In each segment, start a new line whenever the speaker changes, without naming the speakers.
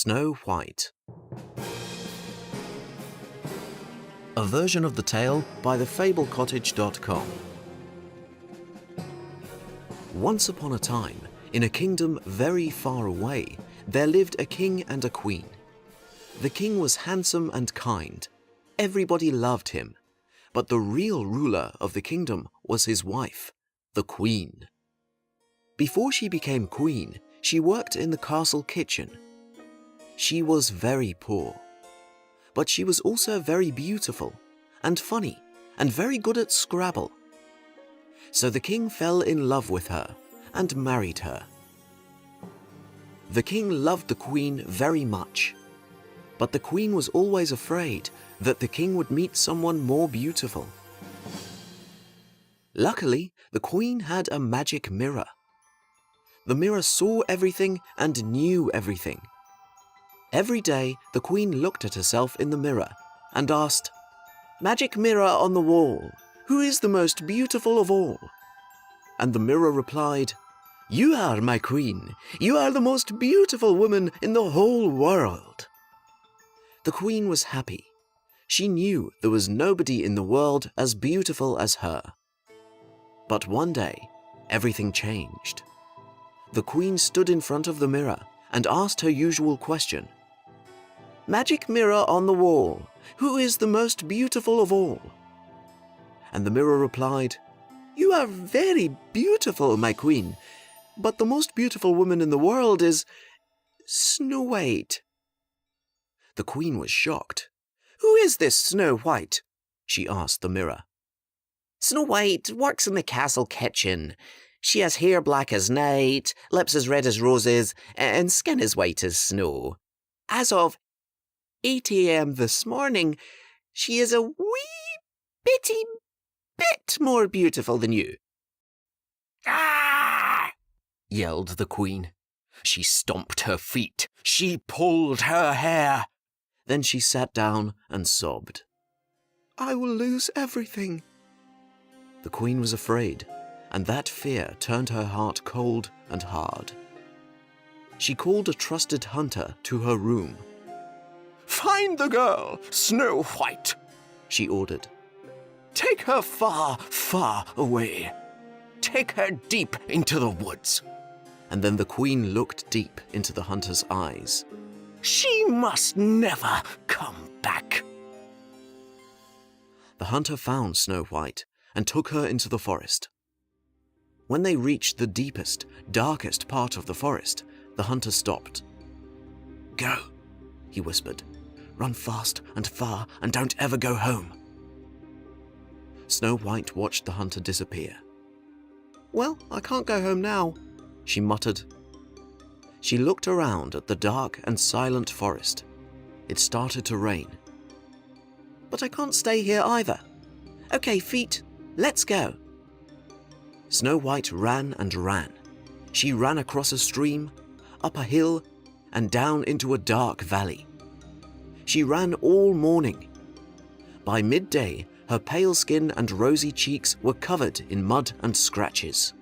Snow White. A version of the tale by thefablecottage.com. Once upon a time, in a kingdom very far away, there lived a king and a queen. The king was handsome and kind. Everybody loved him. But the real ruler of the kingdom was his wife, the queen. Before she became queen, she worked in the castle kitchen. She was very poor. But she was also very beautiful and funny and very good at Scrabble. So the king fell in love with her and married her. The king loved the queen very much, but the queen was always afraid that the king would meet someone more beautiful. Luckily, the queen had a magic mirror. The mirror saw everything and knew everything. Every day, the queen looked at herself in the mirror and asked, "Magic mirror on the wall, who is the most beautiful of all?" And the mirror replied, "You are my queen. You are the most beautiful woman in the whole world." The queen was happy. She knew there was nobody in the world as beautiful as her. But one day, everything changed. The queen stood in front of the mirror and asked her usual question. "Magic mirror on the wall, who is the most beautiful of all?" And the mirror replied, "You are very beautiful, my queen, but the most beautiful woman in the world is Snow White." The queen was shocked. "Who is this Snow White?" she asked the mirror. "Snow White works in the castle kitchen. She has hair black as night, lips as red as roses, and skin as white as snow. As of 8 a.m. this morning, she is a wee bitty bit more beautiful than you." "Ah!" yelled the queen. She stomped her feet. She pulled her hair. Then she sat down and sobbed. "I will lose everything." The queen was afraid, and that fear turned her heart cold and hard. She called a trusted hunter to her room. "Find the girl, Snow White," she ordered. "Take her far, far away. Take her deep into the woods." And then the queen looked deep into the hunter's eyes. "She must never come back." The hunter found Snow White and took her into the forest. When they reached the deepest, darkest part of the forest, the hunter stopped. "Go," he whispered. "Run fast and far and don't ever go home." Snow White watched the hunter disappear. "Well, I can't go home now," she muttered. She looked around at the dark and silent forest. It started to rain. "But I can't stay here either. Okay, feet, let's go." Snow White ran and ran. She ran across a stream, up a hill, and down into a dark valley. She ran all morning. By midday, her pale skin and rosy cheeks were covered in mud and scratches.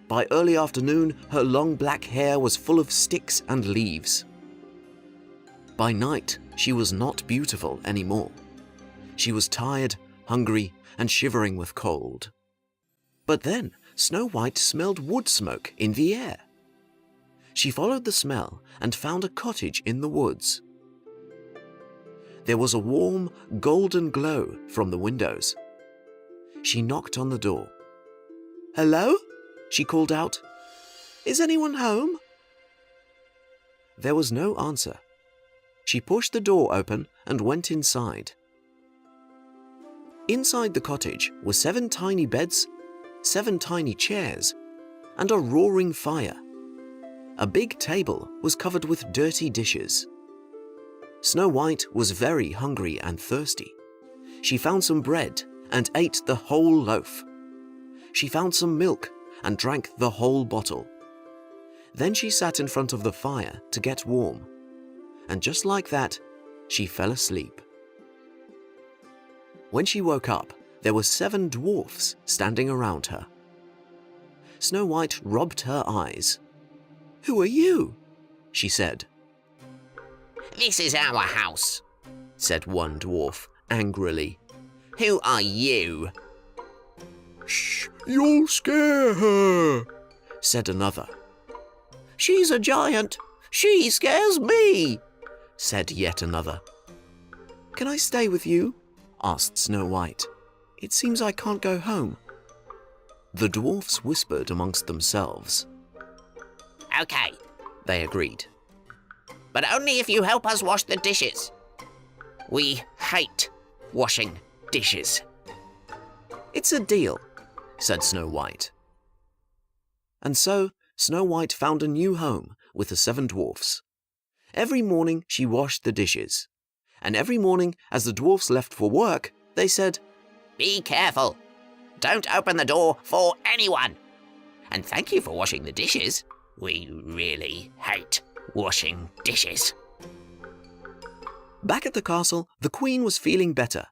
By early afternoon, her long black hair was full of sticks and leaves. By night, she was not beautiful anymore. She was tired, hungry, and shivering with cold. But then, Snow White smelled wood smoke in the air. She followed the smell and found a cottage in the woods. There was a warm, golden glow from the windows. She knocked on the door. "Hello?" she called out. "Is anyone home?" There was no answer. She pushed the door open and went inside. Inside the cottage were 7 tiny beds, 7 tiny chairs, and a roaring fire. A big table was covered with dirty dishes. Snow White was very hungry and thirsty. She found some bread and ate the whole loaf. She found some milk and drank the whole bottle. Then she sat in front of the fire to get warm. And just like that, she fell asleep. When she woke up, there were 7 dwarfs standing around her. Snow White rubbed her eyes. "Who are you?" she said.
This is our house, said one dwarf angrily. Who are you?
Shh, you'll scare her, said another.
She's a giant. She scares me, said yet another.
Can I stay with you? Asked Snow White. It seems I can't go home. The dwarfs whispered amongst themselves.
Okay, they agreed. But only if you help us wash the dishes. We hate washing dishes.
It's a deal, said Snow White. And so Snow White found a new home with the 7 dwarfs. Every morning she washed the dishes. And every morning as the dwarfs left for work, they said,
Be careful. Don't open the door for anyone. And thank you for washing the dishes. We really hate washing dishes.
Back at the castle, the Queen was feeling better.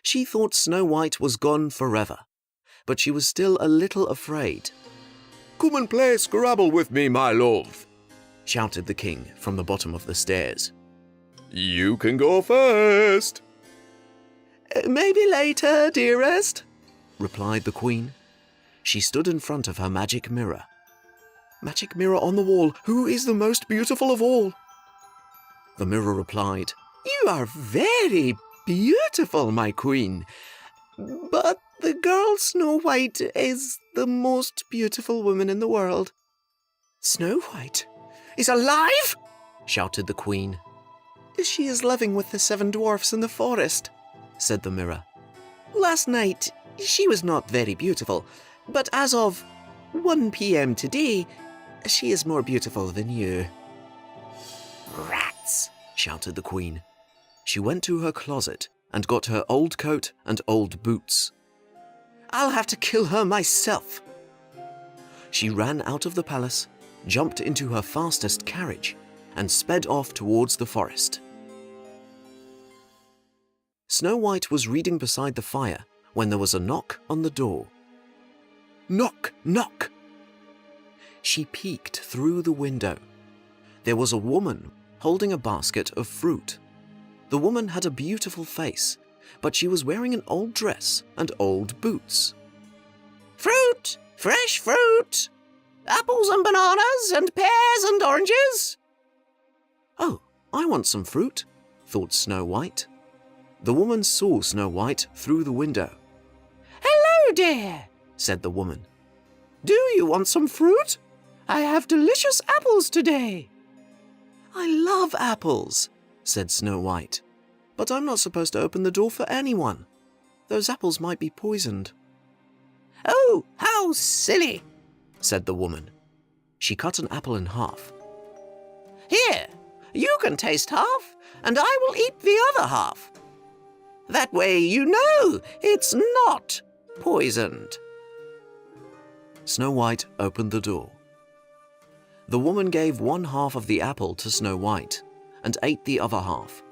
She thought Snow White was gone forever, but she was still a little afraid. Come and play Scrabble with me, my love, shouted the king from the bottom of the stairs. You can go first. Maybe later, dearest, replied the Queen. She stood in front of her magic mirror. Magic mirror on the wall, who is the most beautiful of all? The mirror replied, You are very beautiful, my Queen. But the girl Snow White is the most beautiful woman in the world. Snow White is alive? Shouted the Queen. She is living with the 7 dwarfs in the forest, said the mirror. Last night, she was not very beautiful, but as of 1 p.m. today, she is more beautiful than you. Rats, shouted the Queen. She went to her closet and got her old coat and old boots. I'll have to kill her myself. She ran out of the palace, jumped into her fastest carriage, and sped off towards the forest. Snow White was reading beside the fire when there was a knock on the door. Knock, knock! She peeked through the window. There was a woman holding a basket of fruit. The woman had a beautiful face, but she was wearing an old dress and old boots. Fruit! Fresh fruit! Apples and bananas and pears and oranges! Oh, I want some fruit, thought Snow White. The woman saw Snow White through the window. Hello, dear, said the woman. Do you want some fruit? I have delicious apples today. I love apples, said Snow White. But I'm not supposed to open the door for anyone. Those apples might be poisoned. Oh, how silly, said the woman. She cut an apple in half. Here, you can taste half, and I will eat the other half. That way you know it's not poisoned. Snow White opened the door. The woman gave 1 half of the apple to Snow White and ate the other half.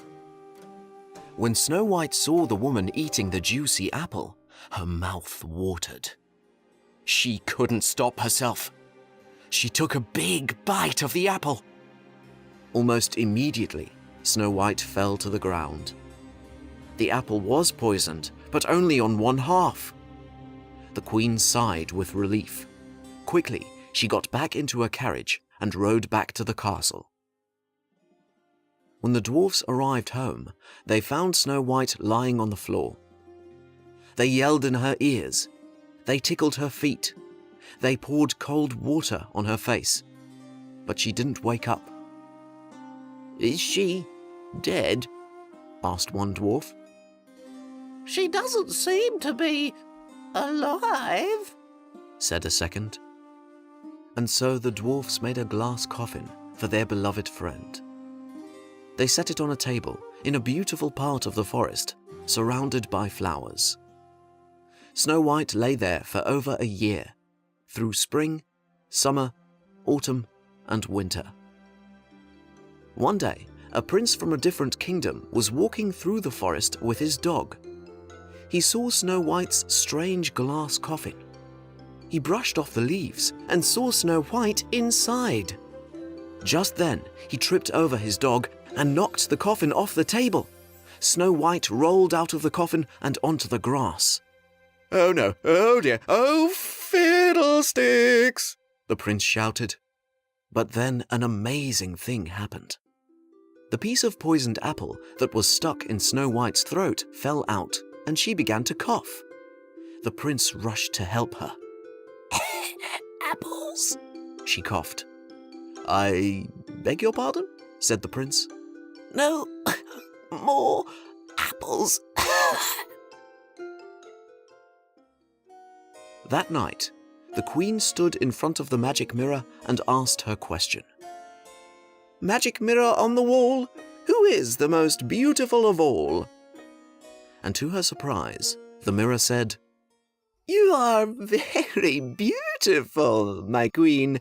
When Snow White saw the woman eating the juicy apple, her mouth watered. She couldn't stop herself. She took a big bite of the apple. Almost immediately, Snow White fell to the ground. The apple was poisoned, but only on 1 half. The Queen sighed with relief. Quickly, she got back into her carriage and rode back to the castle. When the dwarfs arrived home, they found Snow White lying on the floor. They yelled in her ears. They tickled her feet. They poured cold water on her face. But she didn't wake up. Is she dead? Asked one dwarf. She doesn't seem to be alive, said a second. And so the dwarfs made a glass coffin for their beloved friend. They set it on a table in a beautiful part of the forest, surrounded by flowers. Snow White lay there for over a year, through spring, summer, autumn, and winter. One day, a prince from a different kingdom was walking through the forest with his dog. He saw Snow White's strange glass coffin. He brushed off the leaves and saw Snow White inside. Just then, he tripped over his dog and knocked the coffin off the table. Snow White rolled out of the coffin and onto the grass. "Oh no, oh dear, oh fiddlesticks!" the prince shouted. But then an amazing thing happened. The piece of poisoned apple that was stuck in Snow White's throat fell out, and she began to cough. The prince rushed to help her.
Apples?
She coughed. "I beg your pardon?" said the prince.
No, more apples.
That night, the queen stood in front of the magic mirror and asked her question. "Magic mirror on the wall, who is the most beautiful of all?" And to her surprise, the mirror said, "You are very beautiful, my queen,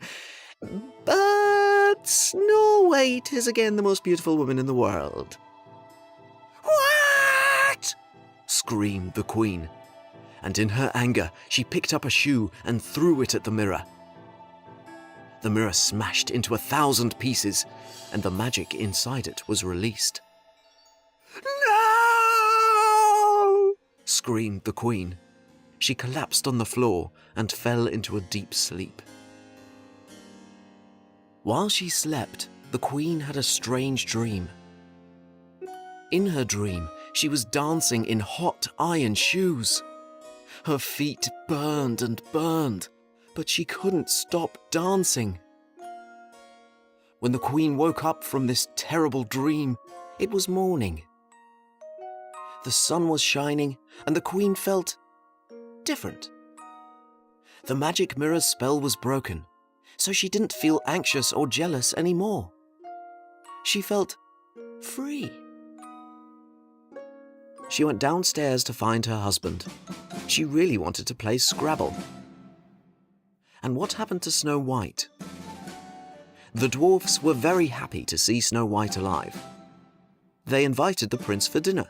but Snow White is again the most beautiful woman in the world."
What?
Screamed the queen, and in her anger she picked up a shoe and threw it at the mirror. The mirror smashed into 1,000 pieces, and the magic inside it was released.
No!
Screamed the queen. She collapsed on the floor and fell into a deep sleep. While she slept, the queen had a strange dream. In her dream, she was dancing in hot iron shoes. Her feet burned and burned, but she couldn't stop dancing. When the queen woke up from this terrible dream, it was morning. The sun was shining, and the queen felt different. The magic mirror's spell was broken, so she didn't feel anxious or jealous anymore. She felt free. She went downstairs to find her husband. She really wanted to play Scrabble. And what happened to Snow White? The dwarfs were very happy to see Snow White alive. They invited the prince for dinner.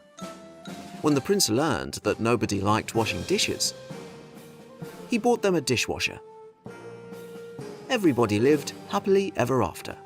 When the prince learned that nobody liked washing dishes, he bought them a dishwasher. Everybody lived happily ever after.